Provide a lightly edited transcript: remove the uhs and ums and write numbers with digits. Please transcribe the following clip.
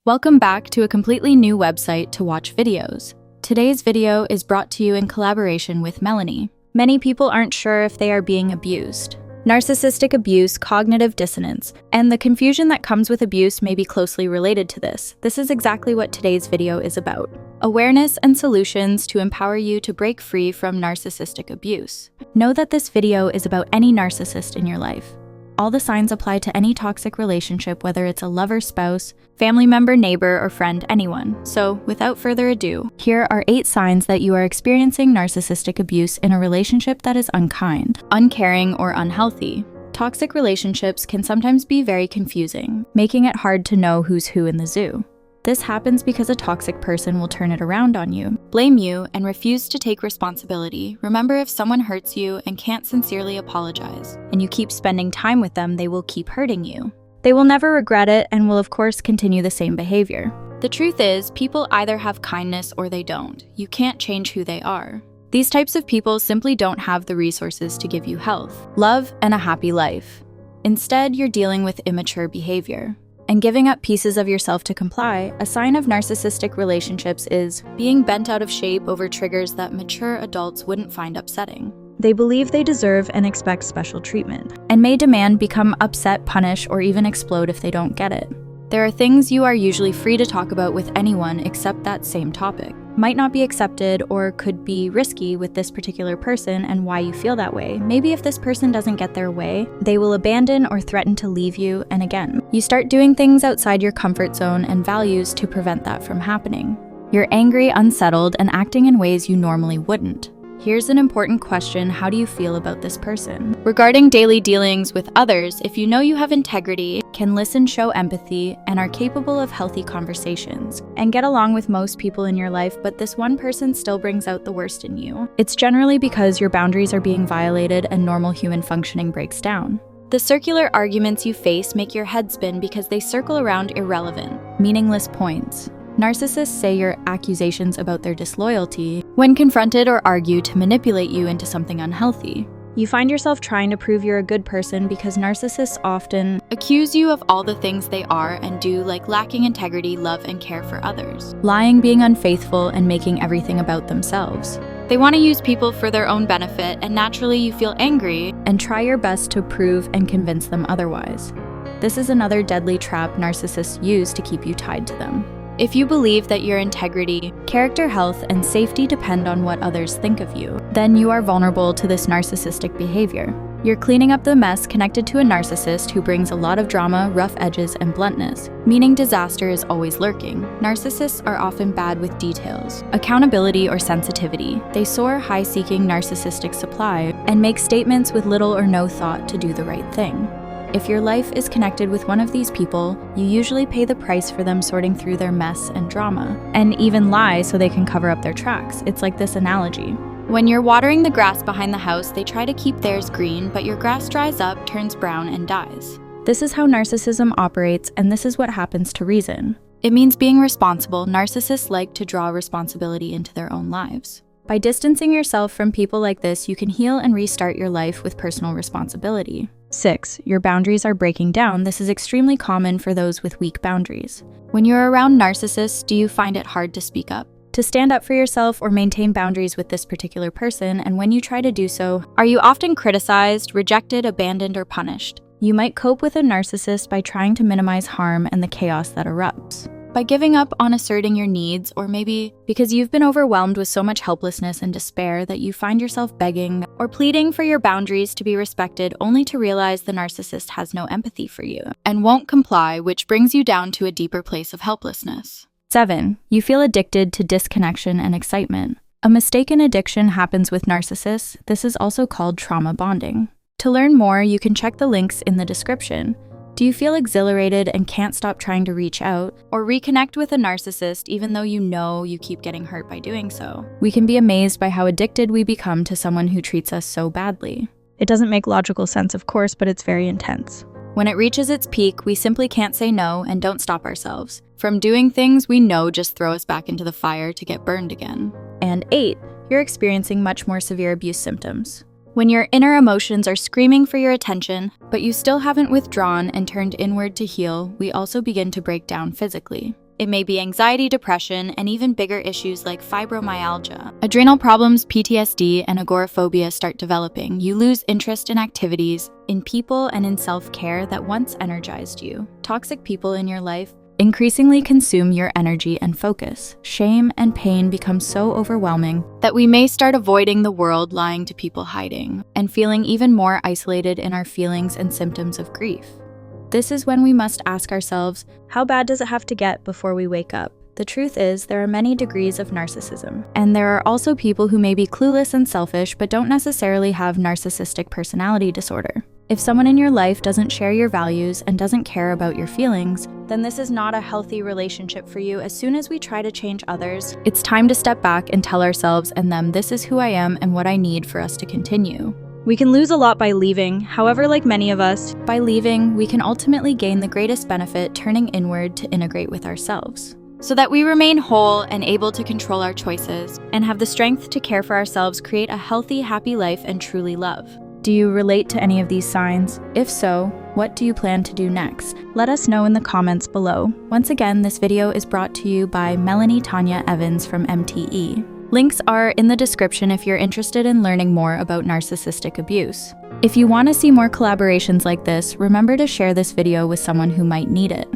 Welcome back to a completely new website to watch videos. Today's video is brought to you in collaboration with Melanie. Many people aren't sure if they are being abused. Narcissistic abuse, cognitive dissonance, and the confusion that comes with abuse may be closely related to this. This is exactly what today's video is about. Awareness and solutions to empower you to break free from narcissistic abuse. Know that this video is about any narcissist in your life. All the signs apply to any toxic relationship, whether it's a lover, spouse, family member, neighbor, or friend, anyone. So, without further ado, here are 8 signs that you are experiencing narcissistic abuse in a relationship that is unkind, uncaring, or unhealthy. Toxic relationships can sometimes be very confusing, making it hard to know who's who in the zoo. This happens because a toxic person will turn it around on you, blame you, and refuse to take responsibility. Remember, if someone hurts you and can't sincerely apologize, and you keep spending time with them, they will keep hurting you. They will never regret it and will of course continue the same behavior. The truth is, people either have kindness or they don't. You can't change who they are. These types of people simply don't have the resources to give you health, love, and a happy life. Instead, you're dealing with immature behavior. And giving up pieces of yourself to comply. A sign of narcissistic relationships is being bent out of shape over triggers that mature adults wouldn't find upsetting. They believe they deserve and expect special treatment, and may demand, become upset, punish, or even explode if they don't get it. There are things you are usually free to talk about with anyone except that same topic. Might not be accepted or could be risky with this particular person and why you feel that way. Maybe if this person doesn't get their way, they will abandon or threaten to leave you, and again, you start doing things outside your comfort zone and values to prevent that from happening. You're angry, unsettled, and acting in ways you normally wouldn't. Here's an important question: how do you feel about this person? Regarding daily dealings with others, if you know you have integrity, can listen, show empathy, and are capable of healthy conversations, and get along with most people in your life, but this one person still brings out the worst in you, it's generally because your boundaries are being violated and normal human functioning breaks down. The circular arguments you face make your head spin because they circle around irrelevant, meaningless points. Narcissists say your accusations about their disloyalty when confronted or argue to manipulate you into something unhealthy. You find yourself trying to prove you're a good person because narcissists often accuse you of all the things they are and do, like lacking integrity, love, and care for others, lying, being unfaithful, and making everything about themselves. They want to use people for their own benefit, and naturally you feel angry and try your best to prove and convince them otherwise. This is another deadly trap narcissists use to keep you tied to them. If you believe that your integrity, character, health, and safety depend on what others think of you, then you are vulnerable to this narcissistic behavior. You're cleaning up the mess connected to a narcissist who brings a lot of drama, rough edges, and bluntness, meaning disaster is always lurking. Narcissists are often bad with details, accountability, or sensitivity. They soar high seeking narcissistic supply and make statements with little or no thought to do the right thing. If your life is connected with one of these people, you usually pay the price for them sorting through their mess and drama, and even lie so they can cover up their tracks. It's like this analogy. When you're watering the grass behind the house, they try to keep theirs green, but your grass dries up, turns brown, and dies. This is how narcissism operates, and this is what happens to reason. It means being responsible. Narcissists like to draw responsibility into their own lives. By distancing yourself from people like this, you can heal and restart your life with personal responsibility. 6. Your boundaries are breaking down. This is extremely common for those with weak boundaries. When you're around narcissists, do you find it hard to speak up, to stand up for yourself, or maintain boundaries with this particular person? And when you try to do so, are you often criticized, rejected, abandoned, or punished? You might cope with a narcissist by trying to minimize harm and the chaos that erupts. By giving up on asserting your needs, or maybe because you've been overwhelmed with so much helplessness and despair that you find yourself begging or pleading for your boundaries to be respected, only to realize the narcissist has no empathy for you and won't comply, which brings you down to a deeper place of helplessness. 7. You feel addicted to disconnection and excitement. A mistaken addiction happens with narcissists. This is also called trauma bonding. To learn more, you can check the links in the description. Do you feel exhilarated and can't stop trying to reach out or reconnect with a narcissist even though you know you keep getting hurt by doing so? We can be amazed by how addicted we become to someone who treats us so badly. It doesn't make logical sense, of course, but it's very intense. When it reaches its peak, we simply can't say no and don't stop ourselves from doing things we know just throw us back into the fire to get burned again. And 8, you're experiencing much more severe abuse symptoms. When your inner emotions are screaming for your attention, but you still haven't withdrawn and turned inward to heal, we also begin to break down physically. It may be anxiety, depression, and even bigger issues like fibromyalgia. Adrenal problems, PTSD, and agoraphobia start developing. You lose interest in activities, in people, and in self-care that once energized you. Toxic people in your life increasingly consume your energy and focus. Shame and pain become so overwhelming that we may start avoiding the world, lying to people, hiding, and feeling even more isolated in our feelings and symptoms of grief. This is when we must ask ourselves, how bad does it have to get before we wake up? The truth is, there are many degrees of narcissism, and there are also people who may be clueless and selfish but don't necessarily have narcissistic personality disorder. If someone in your life doesn't share your values and doesn't care about your feelings, then this is not a healthy relationship for you. As soon as we try to change others, it's time to step back and tell ourselves and them, this is who I am and what I need for us to continue. We can lose a lot by leaving. However, like many of us, by leaving, we can ultimately gain the greatest benefit, turning inward to integrate with ourselves, so that we remain whole and able to control our choices and have the strength to care for ourselves, create a healthy, happy life, and truly love. Do you relate to any of these signs? If so, what do you plan to do next? Let us know in the comments below. Once again, this video is brought to you by Melanie Tonia Evans from MTE. Links are in the description if you're interested in learning more about narcissistic abuse. If you want to see more collaborations like this, remember to share this video with someone who might need it.